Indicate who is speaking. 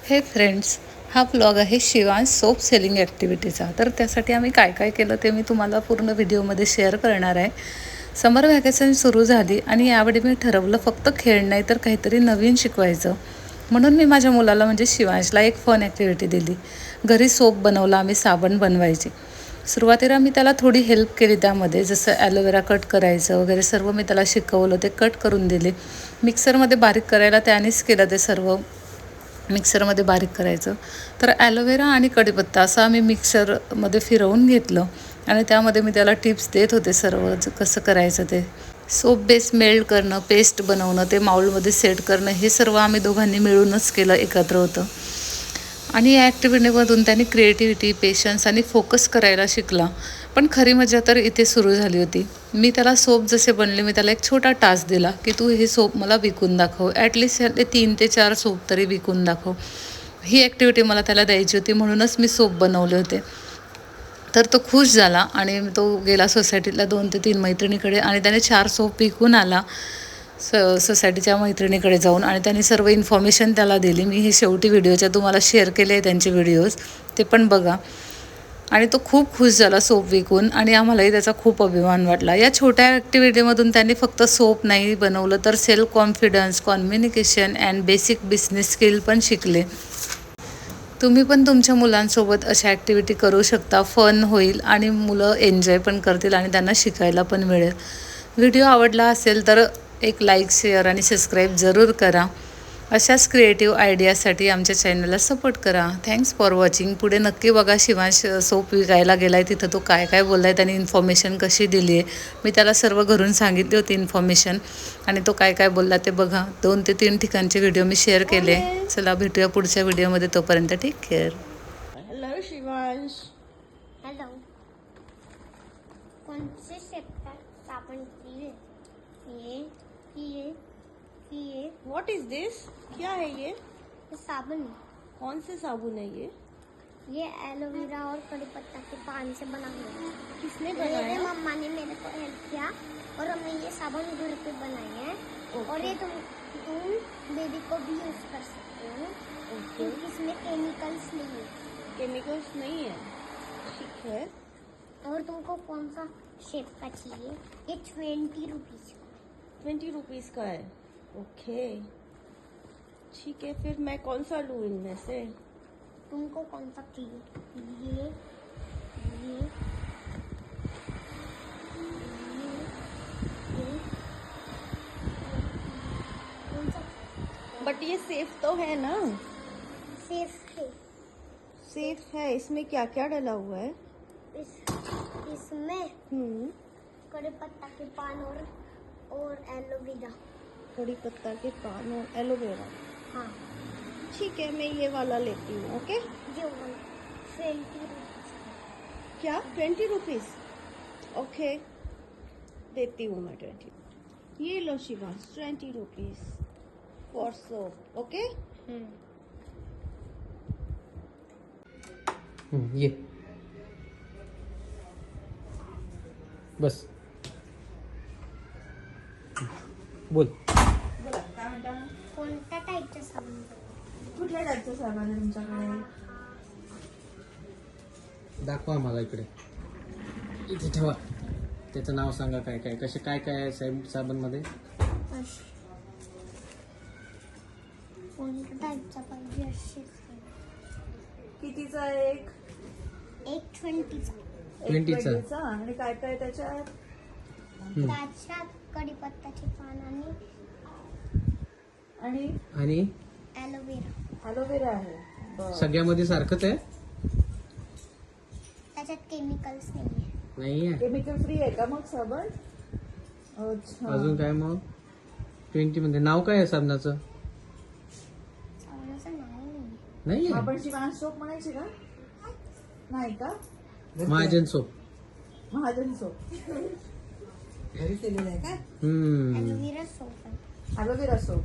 Speaker 1: हे फ्रेंड्स, हा ब्लॉग आहे शिवांश सोप सेलिंग ॲक्टिव्हिटीचा. तर त्यासाठी आम्ही काय काय केलं ते मी तुम्हाला पूर्ण व्हिडिओमध्ये शेअर करणार आहे. समर व्हॅकेशन सुरू झाली आणि यावेळी मी ठरवलं फक्त खेळ नाही तर काहीतरी नवीन शिकवायचं. म्हणून मी माझ्या मुलाला म्हणजे शिवांशला एक फन ॲक्टिव्हिटी दिली. घरी सोप बनवला, आम्ही साबण बनवायचे. सुरुवातीला मी त्याला थोडी हेल्प केली त्यामध्ये, जसं ॲलोवेरा कट करायचं वगैरे सर्व मी त्याला शिकवलं, ते कट करून दिले. मिक्सरमध्ये बारीक करायला त्यानेच केलं ते सर्व. मिक्सरमध्ये बारीक करायचं तर ॲलोवेरा आणि कढीपत्ता असं आम्ही मिक्सरमध्ये फिरवून घेतलं आणि त्यामध्ये मी त्याला टिप्स देत होते सर्व कसं करायचं ते. सोप बेस मेल्ट करणं, पेस्ट बनवणं, ते माऊलमध्ये सेट करणं, हे सर्व आम्ही दोघांनी मिळूनच केलं, एकत्र होतं. आणि या ॲक्टिव्हिटीमधून त्यांनी क्रिएटिव्हिटी, पेशन्स आणि फोकस करायला शिकला. पण खरी मजा तर इथे सुरू झाली होती. मी त्याला सोप जसे बनले, मी त्याला एक छोटा टास्क दिला की तू हे सोप मला विकून दाखव. ॲटलिस्ट 3 ते 4 सोप तरी विकून दाखव. ही ॲक्टिव्हिटी मला त्याला द्यायची होती, म्हणूनच मी सोप बनवले होते. तर तो खुश झाला आणि तो गेला सोसायटीतल्या 2 ते 3 मैत्रिणीकडे आणि त्याने 4 सोप विकून आला सोसायटीच्या मैत्रिणीकडे जाऊन, आणि त्यांनी सर्व इन्फॉर्मेशन त्याला दिली. मी हे शेवटी व्हिडिओच्या तुम्हाला शेअर केले आहे त्यांचे व्हिडिओज, ते पण बघा. आणि तो खूप खुश झाला सोप विकून आणि आम्हालाही त्याचा खूप अभिमान वाटला. या छोट्या ॲक्टिव्हिटीमधून त्यांनी फक्त सोप नाही बनवलं तर self confidence, communication and basic business skill पण शिकले. तुम्ही पण तुमच्या मुलांसोबत अशा ॲक्टिव्हिटी करू शकता. फन होईल आणि मुलं एन्जॉय पण करतील आणि त्यांना शिकायला पण मिळेल. व्हिडिओ आवडला असेल तर एक लाईक, शेअर आणि सबस्क्राईब जरूर करा. अशाच क्रिएटिव्ह आयडियासाठी आमच्या चॅनलला सपोर्ट करा. Thanks for watching. पुढे नक्की बघा शिवांश सोप विकायला गेला आहे तिथं तो काय काय बोलला आहे, त्याने इन्फॉर्मेशन कशी दिली आहे. मी त्याला सर्व घरून सांगितली होती इन्फॉर्मेशन आणि तो काय काय बोलला ते बघा. 2 ते 3 ठिकाणचे व्हिडिओ मी शेअर केले. चला भेटूया पुढच्या व्हिडिओमध्ये. तोपर्यंत take care.
Speaker 2: Hello Shivansh.
Speaker 3: Hello. कौन से शेप का साबुन चाहिए? ये
Speaker 2: व्हाट इज दिस? क्या है ये?
Speaker 3: साबुन
Speaker 2: कौन से साबुन है ये?
Speaker 3: ये एलोवेरा और कड़ी पत्ता के पान से बना हुआ है.
Speaker 2: किसने
Speaker 3: मेरे
Speaker 2: बनाया?
Speaker 3: मम्मा ने मेरे को हेल्प किया और हमने ये साबुन घर पे बनाए हैं. और ये तुम बेबी को भी यूज कर सकते हो क्योंकि इसमें केमिकल्स नहीं है.
Speaker 2: केमिकल्स नहीं है. ठीक है.
Speaker 3: और तुमको कौन सा शेप का चाहिए? ये 20 रुपीज.
Speaker 2: 20 रुपीज का है. ओके, ठीक है. फिर मैं कौन सा लूँ इनमें से?
Speaker 3: तुमको कौन सा चाहिए? ये कौन सा?
Speaker 2: बट ये सेफ तो है ना?
Speaker 3: सेफ है.
Speaker 2: सेफ है. इसमें क्या क्या डला हुआ है?
Speaker 3: इसमें कड़ी पत्ता के पान और एलोवेरा.
Speaker 2: कड़ी पत्ता के पान और एलोवेरा.
Speaker 3: हाँ,
Speaker 2: ठीक है, मैं ये वाला लेती हूँ. ओके.
Speaker 3: ये 20 रुपीज.
Speaker 2: क्या 20 रुपीज? ओके, देती हूँ मैं 20. ये low Shivansh, 20 rupees for soap. Okay.
Speaker 4: ये बस बोल.
Speaker 2: बोला, काय म्हणता?
Speaker 3: कोणत्या टाईपचं साबण?
Speaker 2: कुठल्या टाईपचं साबण आहे तुमच्याकडे?
Speaker 4: दाखवा मला इकडे. इथे ठेवा. त्याचं नाव सांगा. काय काय कसे काय काय आहे साबणमध्ये?
Speaker 3: कोणत्या टाईपचा पाहिजे असे?
Speaker 2: कितीचा एक?
Speaker 3: एक 20चा.
Speaker 4: 20 चा.
Speaker 2: 20 चा. आणि काय काय त्याच्यात?
Speaker 3: त्याच्यात कढीपत्त्याचे पान
Speaker 2: आणि
Speaker 4: आणि
Speaker 3: एलोवेरा.
Speaker 2: एलोवेरा आहे. बरं.
Speaker 4: सगळ्यामध्ये सारखंच आहे?
Speaker 3: त्याच्यात केमिकल्स नाही.
Speaker 4: नाही आहे.
Speaker 2: केमिकल फ्री आहे का मग साबण? अच्छा.
Speaker 4: अजून काय मग? 20 मध्ये नाव काय आहे साबणाचं?
Speaker 3: साबणाचं नाव नाही.
Speaker 4: नाही
Speaker 2: आपण शिवांश सोप म्हणायची का? नाही का?
Speaker 4: महाजन सोप.
Speaker 2: महाजन सोप.
Speaker 5: घरी केलेलं आहे का?
Speaker 3: एलोवेरा सोप आहे.
Speaker 2: Aloe vera soap.